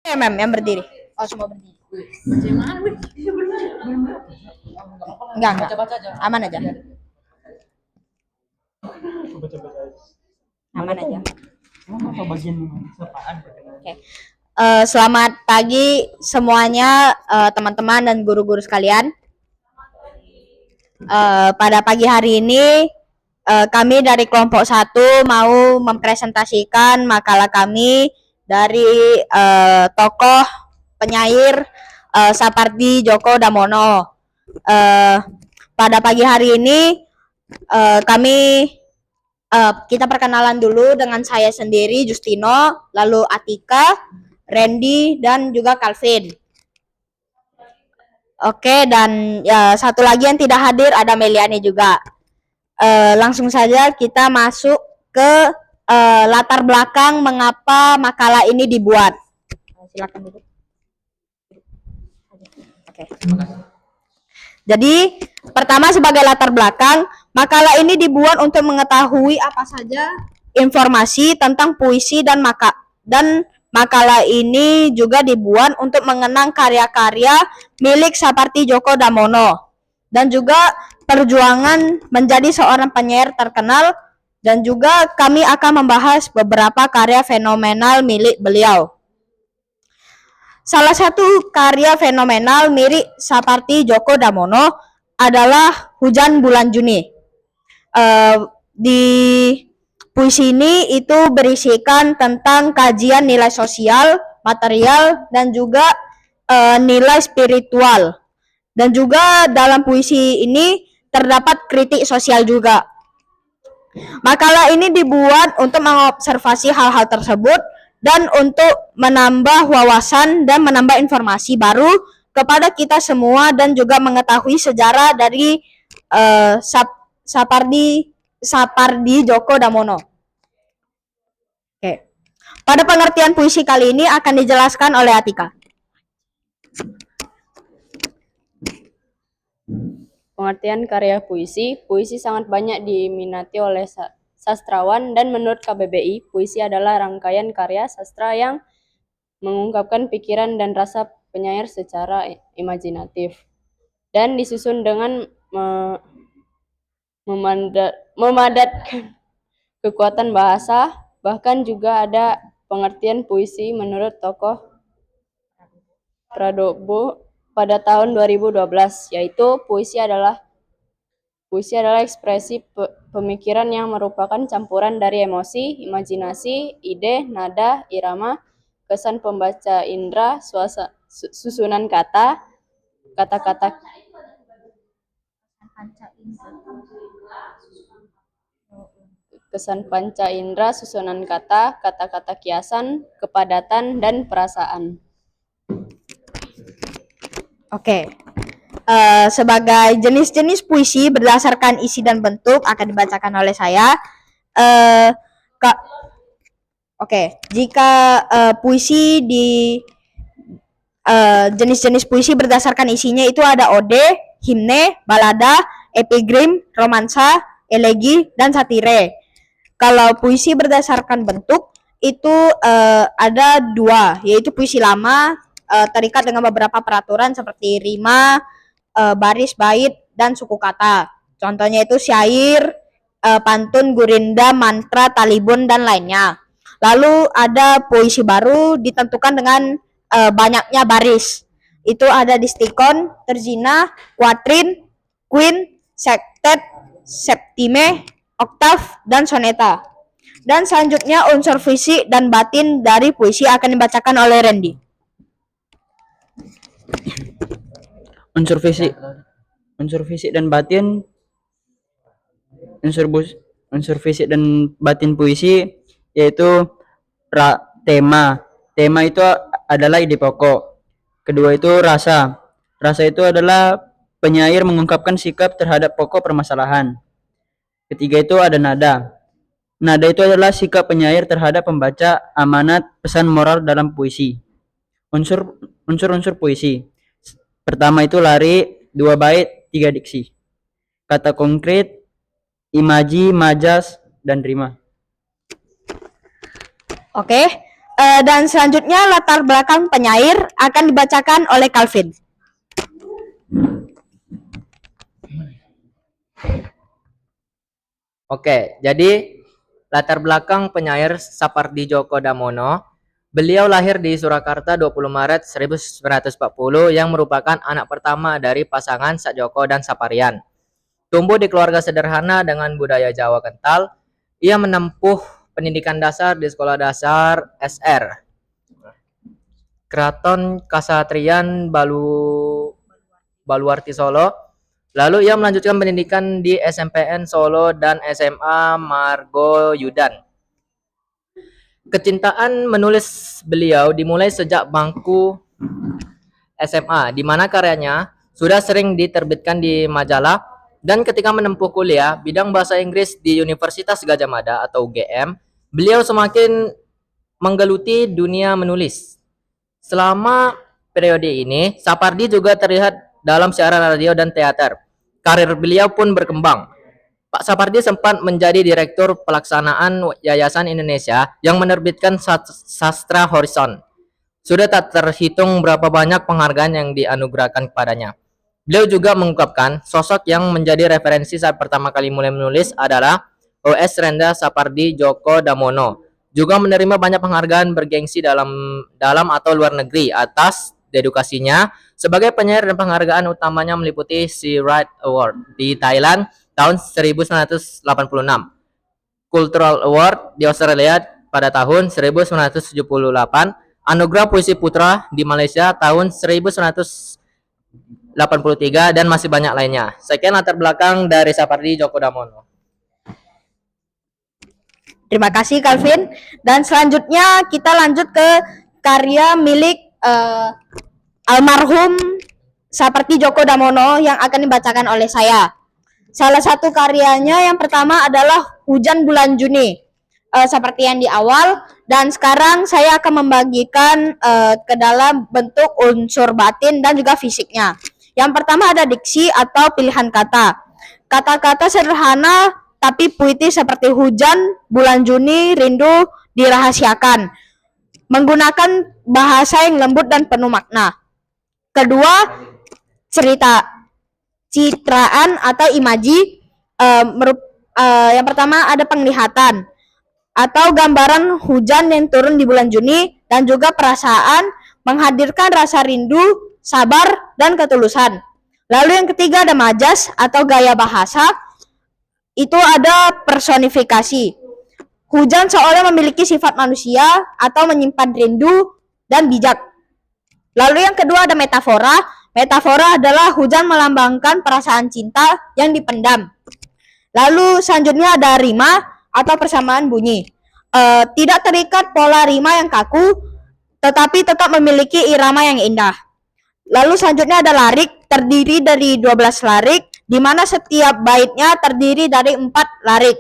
Yang berdiri. Oh, semua berdiri. Enggak. Aman aja. Aman aja. Oke. Selamat pagi semuanya, teman-teman dan guru-guru sekalian. Pada pagi hari ini kami dari kelompok 1 mau mempresentasikan makalah kami dari tokoh penyair Sapardi Djoko Damono. Pada pagi hari ini kita perkenalan dulu dengan saya sendiri, Justino, lalu Atika, Randy, dan juga Calvin. Oke, dan ya, satu lagi yang tidak hadir ada Meliani juga. Langsung saja kita masuk ke latar belakang mengapa makalah ini dibuat. Silakan dulu. Oke. Jadi pertama sebagai latar belakang, makalah ini dibuat untuk mengetahui apa saja informasi tentang puisi dan makalah ini juga dibuat untuk mengenang karya-karya milik Sapardi Djoko Damono dan juga perjuangan menjadi seorang penyair terkenal, dan juga kami akan membahas beberapa karya fenomenal milik beliau. Salah satu karya fenomenal milik Sapardi Djoko Damono adalah Hujan Bulan Juni. Di puisi ini itu berisikan tentang kajian nilai sosial, material, dan juga nilai spiritual. Dan juga dalam puisi ini terdapat kritik sosial juga. Makalah ini dibuat untuk mengobservasi hal-hal tersebut dan untuk menambah wawasan dan menambah informasi baru kepada kita semua, dan juga mengetahui sejarah dari Sapardi Djoko Damono. Oke. Pada pengertian puisi kali ini akan dijelaskan oleh Atika. Pengertian karya puisi. Puisi sangat banyak diminati oleh sastrawan, dan menurut KBBI, puisi adalah rangkaian karya sastra yang mengungkapkan pikiran dan rasa penyair secara imajinatif dan disusun dengan memadatkan kekuatan bahasa. Bahkan juga ada pengertian puisi menurut tokoh Pradobo pada tahun 2012, yaitu puisi adalah ekspresi pemikiran yang merupakan campuran dari emosi, imajinasi, ide, nada, irama, kesan pembaca indera, susunan kata, kata-kata kesan panca indera, susunan kata, kata-kata kiasan, kepadatan, dan perasaan. Oke. Sebagai jenis-jenis puisi berdasarkan isi dan bentuk akan dibacakan oleh saya. Jika puisi di jenis-jenis puisi berdasarkan isinya itu ada ode, himne, balada, epigrim, romansa, elegi, dan satire. Kalau puisi berdasarkan bentuk itu ada 2, yaitu puisi lama terikat dengan beberapa peraturan seperti rima, baris, bait, dan suku kata. Contohnya itu syair, pantun, gurinda, mantra, talibun, dan lainnya. Lalu ada puisi baru ditentukan dengan banyaknya baris. Itu ada distikon, terzina, kuatrin, quin, sektet, septime, oktav, dan soneta. Dan selanjutnya unsur fisik dan batin dari puisi akan dibacakan oleh Randy. Unsur fisik dan batin. Unsur fisik dan batin puisi yaitu tema itu adalah ide pokok. Kedua itu rasa itu adalah penyair mengungkapkan sikap terhadap pokok permasalahan. Ketiga itu ada nada itu adalah sikap penyair terhadap pembaca, amanat, pesan moral dalam puisi. Unsur puisi. Pertama itu lari, 2 bait, 3 diksi. Kata konkret, imaji, majas, dan rima. Oke, Dan selanjutnya latar belakang penyair akan dibacakan oleh Calvin. Oke, jadi latar belakang penyair Sapardi Djoko Damono. Beliau lahir di Surakarta 20 Maret 1940 yang merupakan anak pertama dari pasangan Satjoko dan Saparian. Tumbuh di keluarga sederhana dengan budaya Jawa kental, ia menempuh pendidikan dasar di Sekolah Dasar SR Keraton Kasatrian Baluarti Solo. Lalu ia melanjutkan pendidikan di SMPN Solo dan SMA Margo Yudan. Kecintaan menulis beliau dimulai sejak bangku SMA, di mana karyanya sudah sering diterbitkan di majalah, dan ketika menempuh kuliah bidang bahasa Inggris di Universitas Gadjah Mada atau UGM, beliau semakin menggeluti dunia menulis. Selama periode ini, Sapardi juga terlihat dalam siaran radio dan teater. Karir beliau pun berkembang. Pak Sapardi sempat menjadi direktur pelaksanaan Yayasan Indonesia yang menerbitkan Sastra Horizon. Sudah tak terhitung berapa banyak penghargaan yang dianugerahkan kepadanya. Beliau juga mengungkapkan sosok yang menjadi referensi saat pertama kali mulai menulis adalah O.S. Renda Sapardi Djoko Damono. Juga menerima banyak penghargaan bergengsi dalam atau luar negeri atas dedikasinya sebagai penyair, dan penghargaan utamanya meliputi Sea Right Award di Thailand tahun 1986, Cultural Award di Australia pada tahun 1978, Anugerah Puisi Putra di Malaysia tahun 1983, dan masih banyak lainnya. Sekian latar belakang dari Sapardi Djoko Damono. Terima kasih Calvin. Dan selanjutnya kita lanjut ke karya milik almarhum Sapardi Djoko Damono yang akan dibacakan oleh saya. Salah satu karyanya yang pertama adalah Hujan Bulan Juni. Seperti yang di awal, dan sekarang saya akan membagikan ke dalam bentuk unsur batin dan juga fisiknya. Yang pertama ada diksi atau pilihan kata. Kata-kata sederhana tapi puitis seperti hujan, bulan Juni, rindu dirahasiakan. Menggunakan bahasa yang lembut dan penuh makna. Kedua, cerita. Citraan atau imaji. Yang pertama ada penglihatan atau gambaran hujan yang turun di bulan Juni, dan juga perasaan, menghadirkan rasa rindu, sabar, dan ketulusan. Lalu yang ketiga ada majas atau gaya bahasa. Itu ada personifikasi. Hujan seolah memiliki sifat manusia atau menyimpan rindu dan bijak. Lalu yang kedua ada metafora. Metafora adalah hujan melambangkan perasaan cinta yang dipendam. Lalu selanjutnya ada rima atau persamaan bunyi. Tidak terikat pola rima yang kaku, tetapi tetap memiliki irama yang indah. Lalu selanjutnya ada larik, terdiri dari 12 larik, di mana setiap baitnya terdiri dari 4 larik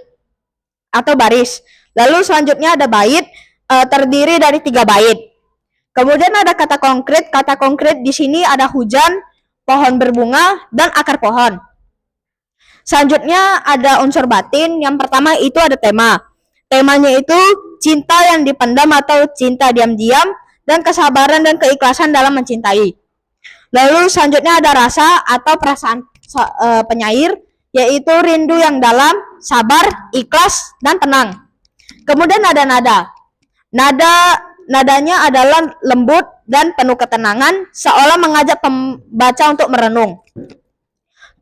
atau baris. Lalu selanjutnya ada bait, terdiri dari 3 bait. Kemudian ada kata konkret. Kata konkret di sini ada hujan, pohon berbunga, dan akar pohon. Selanjutnya ada unsur batin. Yang pertama itu ada tema. Temanya itu cinta yang dipendam atau cinta diam-diam, dan kesabaran dan keikhlasan dalam mencintai. Lalu selanjutnya ada rasa atau perasaan penyair, yaitu rindu yang dalam, sabar, ikhlas, dan tenang. Kemudian ada nada. Nadanya adalah lembut dan penuh ketenangan, seolah mengajak pembaca untuk merenung.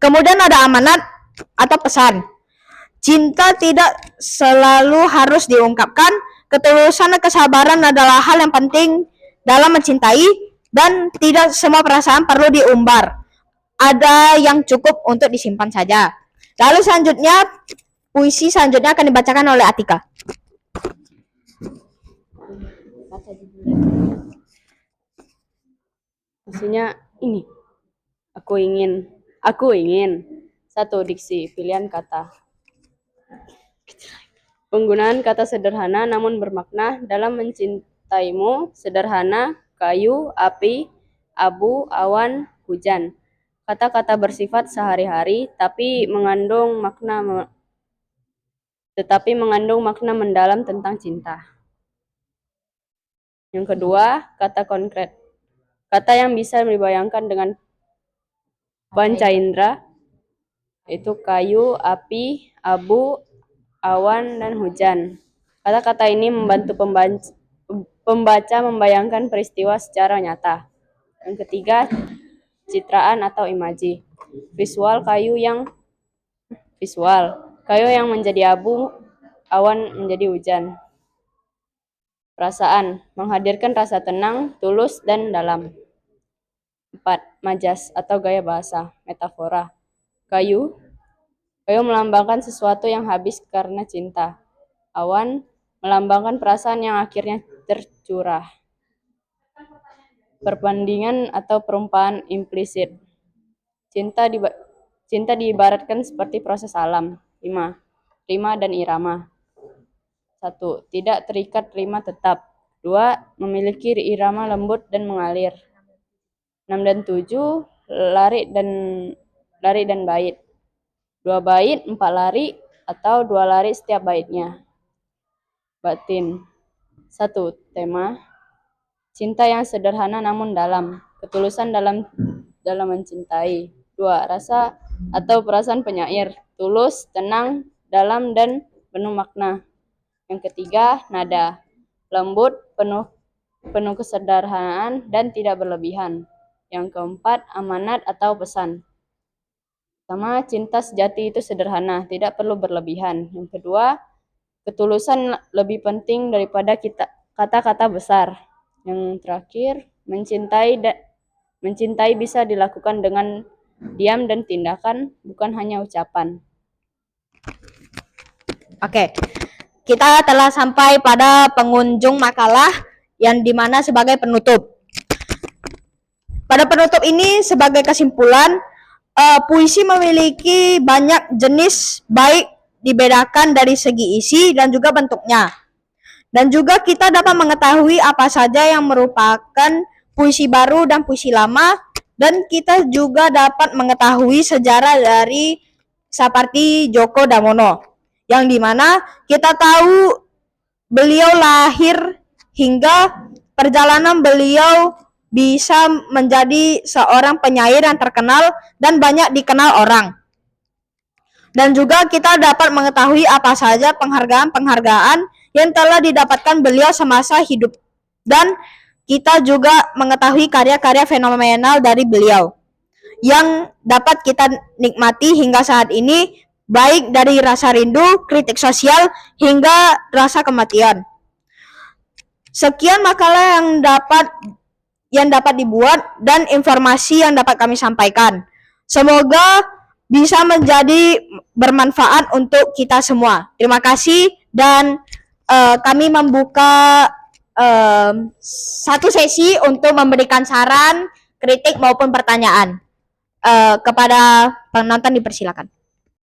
Kemudian ada amanat atau pesan. Cinta tidak selalu harus diungkapkan. Ketulusan dan kesabaran adalah hal yang penting dalam mencintai, dan tidak semua perasaan perlu diumbar. Ada yang cukup untuk disimpan saja. Lalu selanjutnya, puisi selanjutnya akan dibacakan oleh Atika. Maksudnya ini. Aku ingin. 1. Diksi, pilihan kata. Penggunaan kata sederhana namun bermakna dalam mencintaimu. Sederhana, kayu, api, abu, awan, hujan. Kata-kata bersifat sehari-hari tetapi mengandung makna mendalam tentang cinta. Yang kedua, kata konkret. Kata yang bisa dibayangkan dengan panca indera, yaitu kayu, api, abu, awan, dan hujan. Kata-kata ini membantu pembaca membayangkan peristiwa secara nyata. Yang ketiga, citraan atau imaji. Visual, kayu yang menjadi abu, awan menjadi hujan. Perasaan, menghadirkan rasa tenang, tulus, dan dalam. 4. Majas atau gaya bahasa, metafora. Kayu melambangkan sesuatu yang habis karena cinta. Awan melambangkan perasaan yang akhirnya tercurah. Perbandingan atau perumpamaan implisit. Cinta diibaratkan seperti proses alam. 5. Rima dan irama. 1. Tidak terikat, rima tetap. 2. Memiliki irama lembut dan mengalir. 6 dan 7, lari dan bait. 2 bait, 4 lari, atau 2 lari setiap baitnya. Batin. 1. Tema. Cinta yang sederhana namun dalam. Ketulusan dalam mencintai. 2. Rasa atau perasaan penyair. Tulus, tenang, dalam, dan penuh makna. Yang ketiga, nada. Lembut, penuh kesederhanaan, dan tidak berlebihan. Yang keempat, amanat atau pesan. Pertama, cinta sejati itu sederhana, tidak perlu berlebihan. Yang kedua, ketulusan lebih penting daripada kata-kata besar. Yang terakhir, mencintai bisa dilakukan dengan diam dan tindakan, bukan hanya ucapan. Oke, kita telah sampai pada pengunjung makalah yang dimana sebagai penutup. Pada penutup ini sebagai kesimpulan, puisi memiliki banyak jenis, baik dibedakan dari segi isi dan juga bentuknya. Dan juga kita dapat mengetahui apa saja yang merupakan puisi baru dan puisi lama, dan kita juga dapat mengetahui sejarah dari seperti Djoko Damono, yang dimana kita tahu beliau lahir hingga perjalanan beliau bisa menjadi seorang penyair yang terkenal dan banyak dikenal orang. Dan juga kita dapat mengetahui apa saja penghargaan-penghargaan yang telah didapatkan beliau semasa hidup. Dan kita juga mengetahui karya-karya fenomenal dari beliau yang dapat kita nikmati hingga saat ini, baik dari rasa rindu, kritik sosial, hingga rasa kematian. Sekian makalah yang dapat dibuat dan informasi yang dapat kami sampaikan. Semoga bisa menjadi bermanfaat untuk kita semua. Terima kasih, dan kami membuka satu sesi untuk memberikan saran, kritik maupun pertanyaan. Kepada penonton dipersilakan.